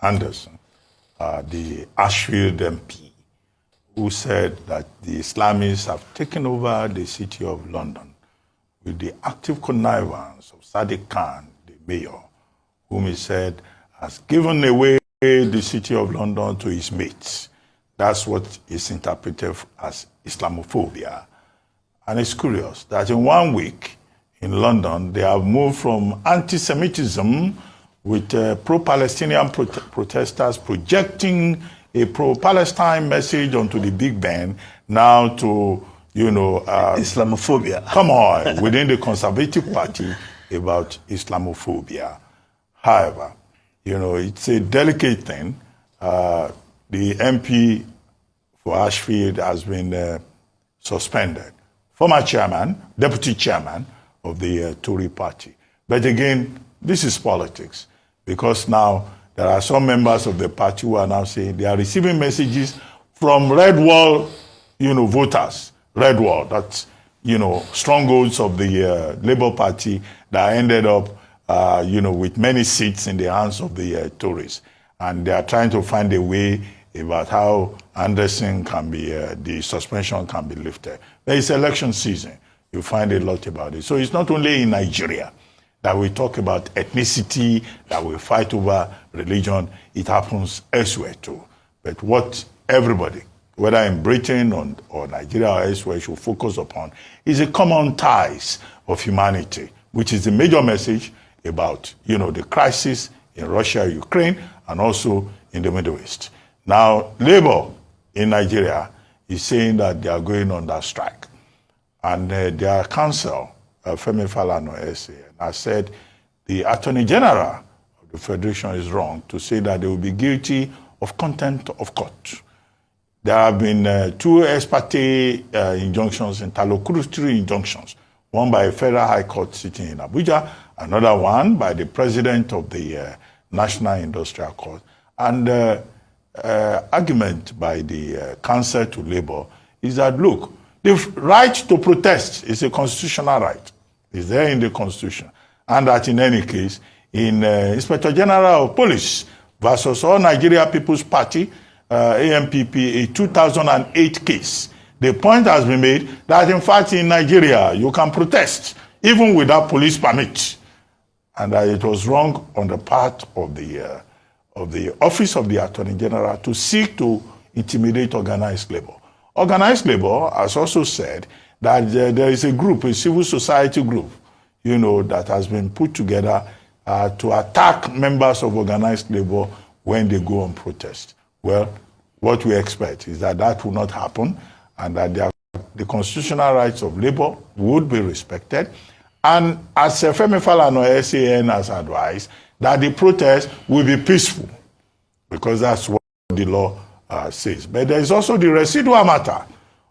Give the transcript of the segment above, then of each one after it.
Anderson, the Ashfield MP, who said that the Islamists have taken over the city of London with the active connivance of Sadiq Khan, the mayor, whom he said has given away the city of London to his mates. That's what is interpreted as Islamophobia. And it's curious that in 1 week in London, they have moved from anti-Semitism with pro-Palestinian protesters projecting a pro-Palestine message onto the Big Ben, now to, Islamophobia. Come on, within the Conservative Party about Islamophobia. However, it's a delicate thing. The MP for Ashfield has been suspended. Former chairman, deputy chairman of the Tory party. But again, this is politics, because now there are some members of the party who are now saying they are receiving messages from Red Wall, voters. Red Wall, that's, strongholds of the Labour Party that ended up, with many seats in the hands of the Tories. And they are trying to find a way about how Anderson can be, the suspension can be lifted. There is election season. You find a lot about it. So it's not only in Nigeria that we talk about ethnicity, that we fight over religion. It happens elsewhere too. But what everybody, whether in Britain or Nigeria or elsewhere, should focus upon is the common ties of humanity, which is the major message about, the crisis in Russia, Ukraine, and also in the Middle East. Now, Labour in Nigeria is saying that they are going on that strike. And their counsel, FALANA, has said the Attorney General of the Federation is wrong to say that they will be guilty of contempt of court. There have been 2 ex parte injunctions, interlocutory injunctions, one by a federal high court sitting in Abuja, another one by the president of the National Industrial Court. And argument by the counsel to Labour is that, look, the right to protest is a constitutional right. It's there in the Constitution. And that in any case, in Inspector General of Police versus All Nigeria People's Party, AMPP, a 2008 case, the point has been made that in fact in Nigeria, you can protest even without police permit. And that it was wrong on the part of the Office of the Attorney General to seek to intimidate organized labor. Organized labor has also said that there is a group, a civil society group, that has been put together to attack members of organized labor when they go on protest. Well, what we expect is that that will not happen, and that the constitutional rights of labor would be respected. And as FALANA SAN has advised, that the protest will be peaceful, because that's what the law says. But there is also the residual matter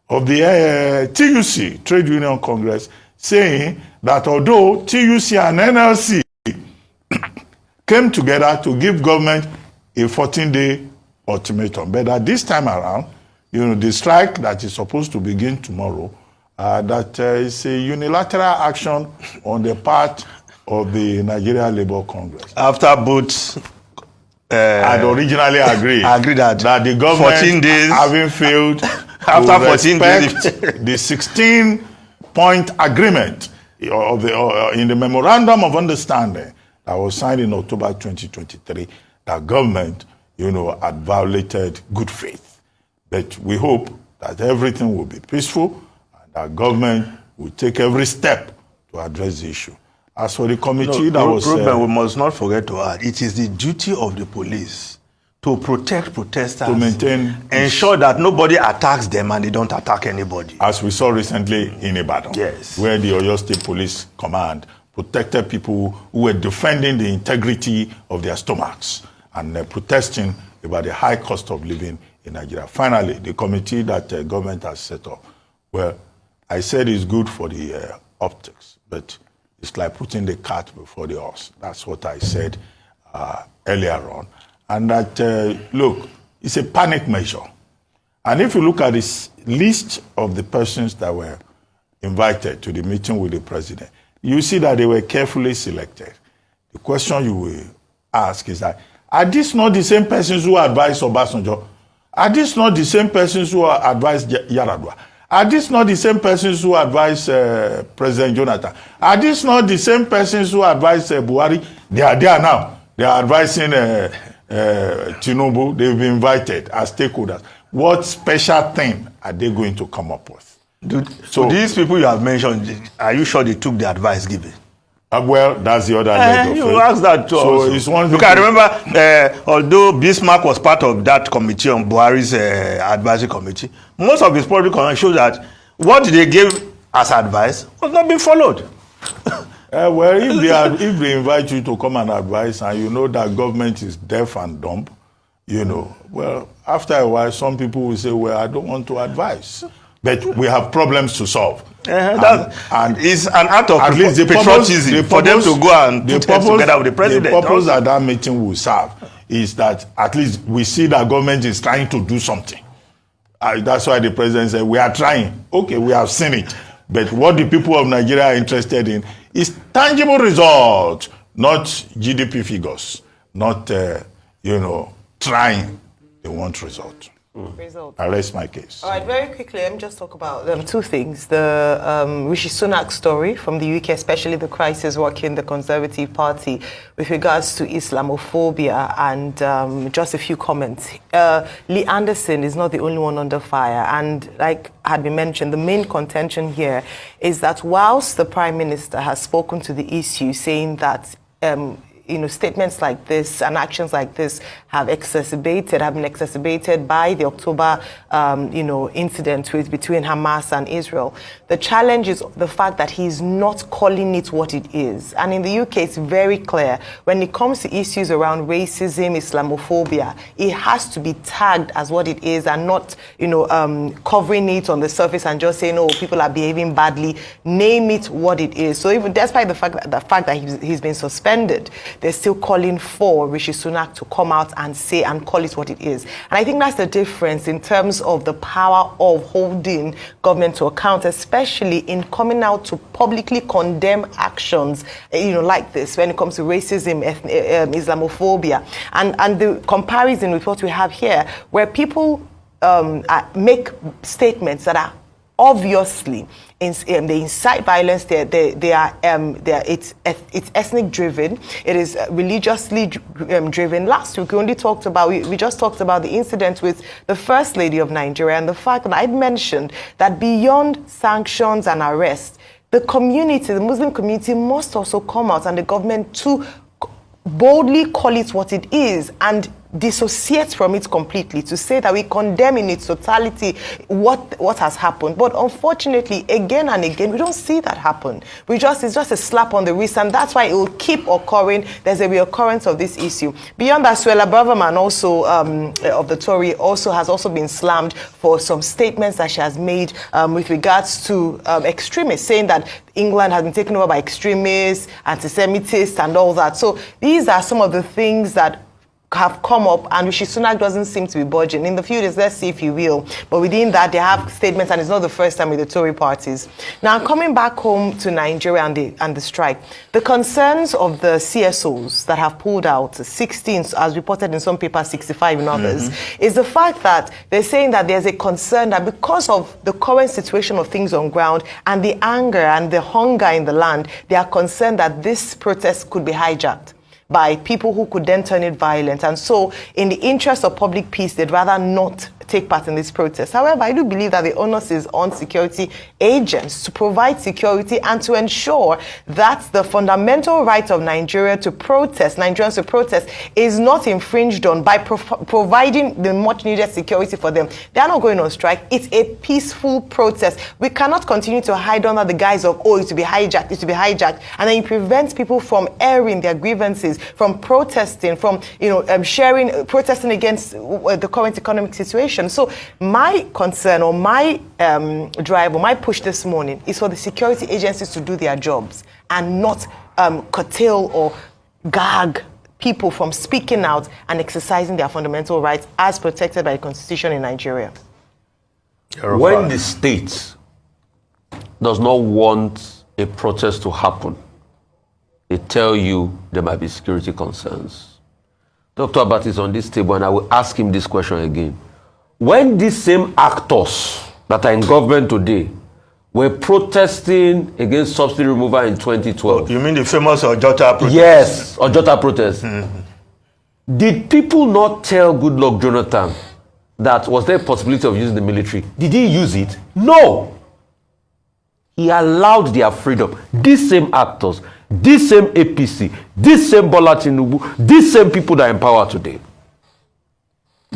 of the TUC, Trade Union Congress, saying that although TUC and NLC came together to give government a 14-day ultimatum, but at this time around, the strike that is supposed to begin tomorrow, that is a unilateral action on the part of the Nigeria Labour Congress. After both had originally agreed that the government 14 days, having failed after to 14 days, the 16-point agreement in the Memorandum of Understanding that was signed in October 2023, that government, had violated good faith. But we hope that everything will be peaceful and that government will take every step to address the issue. As for the committee that was... we must not forget to add, it is the duty of the police to protect protesters, to maintain... ensure that nobody attacks them and they don't attack anybody. As we saw recently in Ibadan, yes, where the Oyo State Police Command protected people who were defending the integrity of their stomachs and protesting about the high cost of living in Nigeria. Finally, the committee that government has set up, well, I said it's good for the optics, but it's like putting the cart before the horse. That's what I said earlier on. And that, look, it's a panic measure. And if you look at this list of the persons that were invited to the meeting with the president, you see that they were carefully selected. The question you will ask is that, Are these not the same persons who advised Obasanjo? Are these not the same persons who advised Yaradua? Are these not the same persons who advised President Jonathan? Are these not the same persons who advised Buhari? They are there now. They are advising Tinubu. They've been invited as stakeholders. What special thing are they going to come up with? So these people you have mentioned, are you sure they took the advice given? Well, that's the other leg of it. You asked that too. So also. it's one thing. Look, I remember, although Bismarck was part of that committee on Buhari's advisory committee, most of his public comment shows that what they gave as advice was not being followed. Well, if they invite you to come and advise, and you know that government is deaf and dumb, you know, well, after a while, some people will say, well, I don't want to advise. But we have problems to solve. And it's an act of at least patriotism for them to go and put heads together with the president. The purpose that that meeting will serve is that at least we see that government is trying to do something. That's why the president said, we are trying. Okay, we have seen it. But what the people of Nigeria are interested in is tangible results, not GDP figures, not, trying. They want results. I rest my case. All right, very quickly, let me just talk about two things. The Rishi Sunak story from the UK, especially the crisis rocking the Conservative Party with regards to Islamophobia, and just a few comments. Lee Anderson is not the only one under fire, and like had been mentioned, the main contention here is that whilst the Prime Minister has spoken to the issue, saying that statements like this and actions like this have been exacerbated by the October, incident between Hamas and Israel. The challenge is the fact that he's not calling it what it is. And in the UK, it's very clear when it comes to issues around racism, Islamophobia, it has to be tagged as what it is and not, covering it on the surface and just saying, oh, people are behaving badly. Name it what it is. So even despite the fact that he's been suspended, they're still calling for Rishi Sunak to come out and say and call it what it is. And I think that's the difference in terms of the power of holding government to account, especially in coming out to publicly condemn actions, like this when it comes to racism, Islamophobia, and the comparison with what we have here, where people make statements that are obviously they incite violence. It's ethnic driven. It is religiously driven. Last week we just talked about the incident with the First Lady of Nigeria, and the fact that I mentioned that beyond sanctions and arrests, the Muslim community must also come out, and the government to boldly call it what it is and dissociate from it completely, to say that we condemn in its totality what has happened. But unfortunately, again and again, we don't see that happen. It's just a slap on the wrist, and that's why it will keep occurring. There's a reoccurrence of this issue. Beyond that, Suella Braverman, also of the Tory, has also been slammed for some statements that she has made with regards to extremists, saying that England has been taken over by extremists, anti-Semitists, and all that. So these are some of the things that have come up, and Rishi Sunak doesn't seem to be budging. In the few days, let's see if he will. But within that, they have statements, and it's not the first time with the Tory parties. Now, coming back home to Nigeria and the strike, the concerns of the CSOs that have pulled out, 16, as reported in some papers, 65 in others, is the fact that they're saying that there's a concern that because of the current situation of things on ground and the anger and the hunger in the land, they are concerned that this protest could be hijacked by people who could then turn it violent. And so, in the interest of public peace, they'd rather not take part in this protest. However, I do believe that the onus is on security agents to provide security and to ensure that the fundamental right of Nigerians to protest is not infringed on by providing the much needed security for them. They are not going on strike. It's a peaceful protest. We cannot continue to hide under the guise of, oh, it's to be hijacked, and then it prevents people from airing their grievances, from protesting, from protesting against the current economic situation. So my concern or my drive or my push this morning is for the security agencies to do their jobs and not curtail or gag people from speaking out and exercising their fundamental rights as protected by the Constitution in Nigeria. When the state does not want a protest to happen, they tell you there might be security concerns. Dr. Abat is on this table, and I will ask him this question again. When these same actors that are in government today were protesting against subsidy removal in 2012. You mean the famous Ojota protest? Yes, Ojota protest. Did people not tell Goodluck Jonathan that was there a possibility of using the military? Did he use it? No. He allowed their freedom. These same actors, this same APC, this same Bola Tinubu, these same people that are in power today.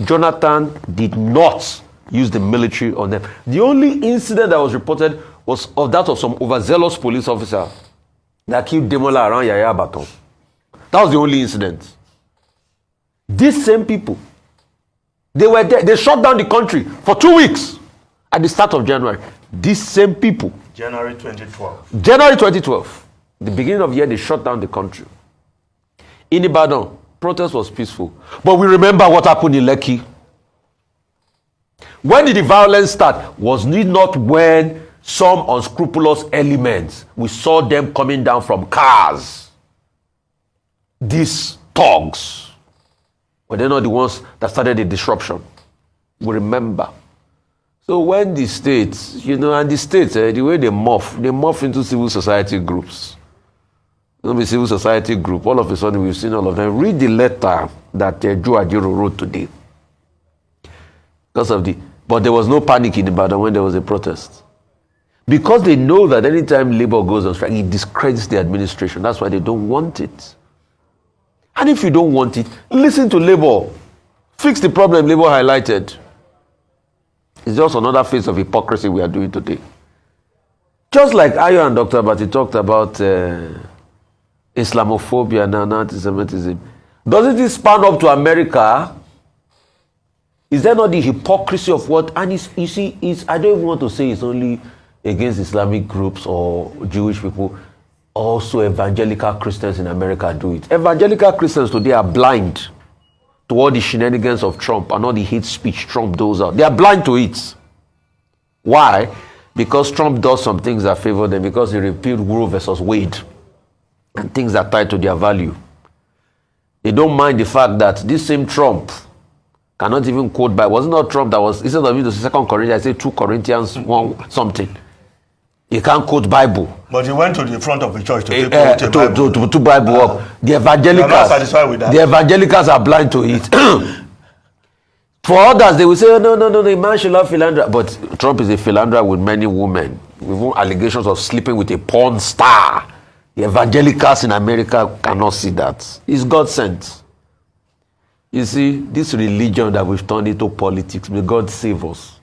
Jonathan did not use the military on them. The only incident that was reported was of that of some overzealous police officer that killed Demola around Yaya Baton. That was the only incident. These same people, they were there. They shut down the country for 2 weeks at the start of January. These same people. January 2012. January 2012. The beginning of the year, they shut down the country. In Ibadan, protest was peaceful. But we remember what happened in Lekki. When did the violence start? Was it not when some unscrupulous elements, we saw them coming down from cars? These thugs. Were they not the ones that started the disruption? We remember. So when the states, and the states, the way they morph into civil society groups. Don't be civil society group. All of a sudden, we've seen all of them. Read the letter that Joe Adiro wrote today. But there was no panic in Ibadan when there was a protest. Because they know that anytime labor goes on strike, it discredits the administration. That's why they don't want it. And if you don't want it, listen to labor. Fix the problem labor highlighted. It's just another phase of hypocrisy we are doing today. Just like Ayo and Dr. Abati talked about Islamophobia and anti-Semitism. Doesn't it span up to America? Is there not the hypocrisy of what? And you see, I don't even want to say it's only against Islamic groups or Jewish people. Also, evangelical Christians in America do it. Evangelical Christians today are blind to all the shenanigans of Trump and all the hate speech Trump does out. They are blind to it. Why? Because Trump does some things that favor them, because he repealed Roe versus Wade and things that tie to their value. They don't mind the fact that this same Trump cannot even quote Bible. Wasn't not Trump that was, instead of me to say 2 Corinthians, I say 2 Corinthians 1 something. He can't quote Bible. But he went to the front of the church to Bible up. The evangelicals, not satisfied with that. The evangelicals are blind to it. For others, they will say, oh, no, the man should love philandra. But Trump is a philandra with many women, with allegations of sleeping with a porn star. The evangelicals in America cannot see that. It's God sent. You see, this religion that we've turned into politics, may God save us.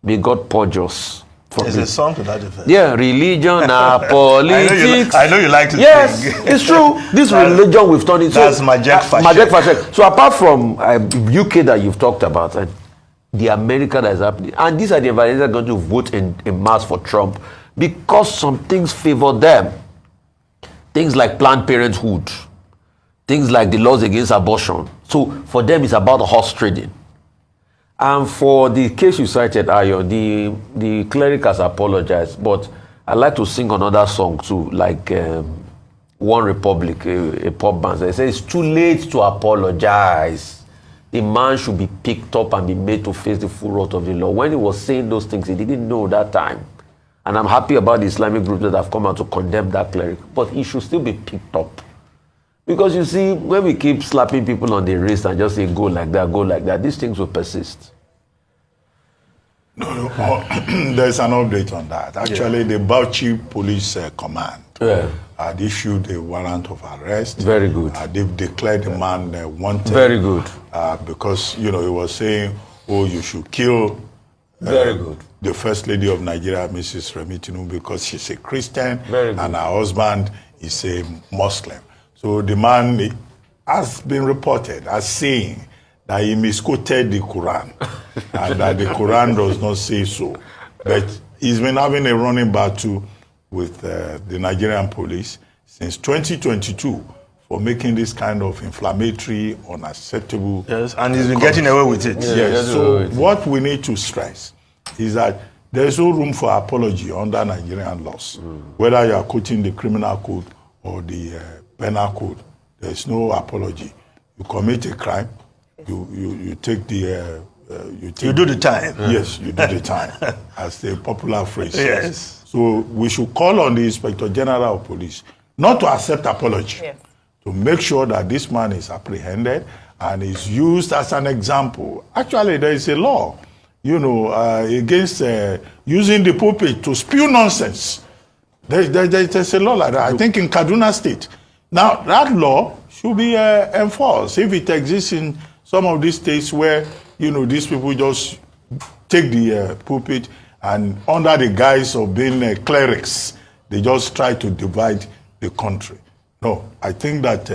May God purge us. There's a song to that effect. Yeah, religion and politics. I know you like to sing. Yes, it's true. This religion we've turned into. That's Majek Fashek. So apart from UK that you've talked about, and the America that is happening, and these are the evangelicals that are going to vote in mass for Trump because some things favor them. Things like Planned Parenthood, things like the laws against abortion. So for them, it's about horse trading. And for the case you cited, Ayo, the cleric has apologized, but I'd like to sing another song too, like One Republic, a pop band. They say it's too late to apologize. The man should be picked up and be made to face the full wrath of the law. When he was saying those things, he didn't know that time. And I'm happy about the Islamic groups that have come out to condemn that cleric, but he should still be picked up. Because you see, when we keep slapping people on the wrist and just say, go like that, these things will persist. No, there's an update on that. Actually, the Bauchi Police Command had issued a warrant of arrest. Very good. They've declared the man wanted. Very good. Because, he was saying, you should kill very good. The First Lady of Nigeria, Mrs. Remi Tinubu, because she's a Christian and her husband is a Muslim. So the man has been reported as saying that he misquoted the Quran and that the Quran does not say so. But he's been having a running battle with the Nigerian police since 2022 for making this kind of inflammatory, unacceptable. Yes, and he's been getting away with it. Yes, so what we need to stress is that there's no room for apology under Nigerian laws. Whether you are quoting the criminal code or the penal code, there's no apology. You commit a crime, you take the You do the time. Yes, you do the time, as the popular phrase says. Yes. So we should call on the Inspector General of Police not to accept apology, Yes. to make sure that this man is apprehended and is used as an example. Actually, there is a law, against using the pulpit to spew nonsense. There's a law like that, I think in Kaduna State. Now, that law should be enforced. If it exists in some of these states where, these people just take the pulpit and under the guise of being clerics, they just try to divide the country. No, I think that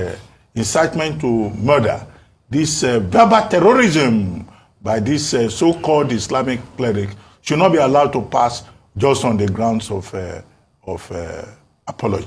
incitement to murder, this verbal terrorism by this so-called Islamic cleric should not be allowed to pass just on the grounds of apology.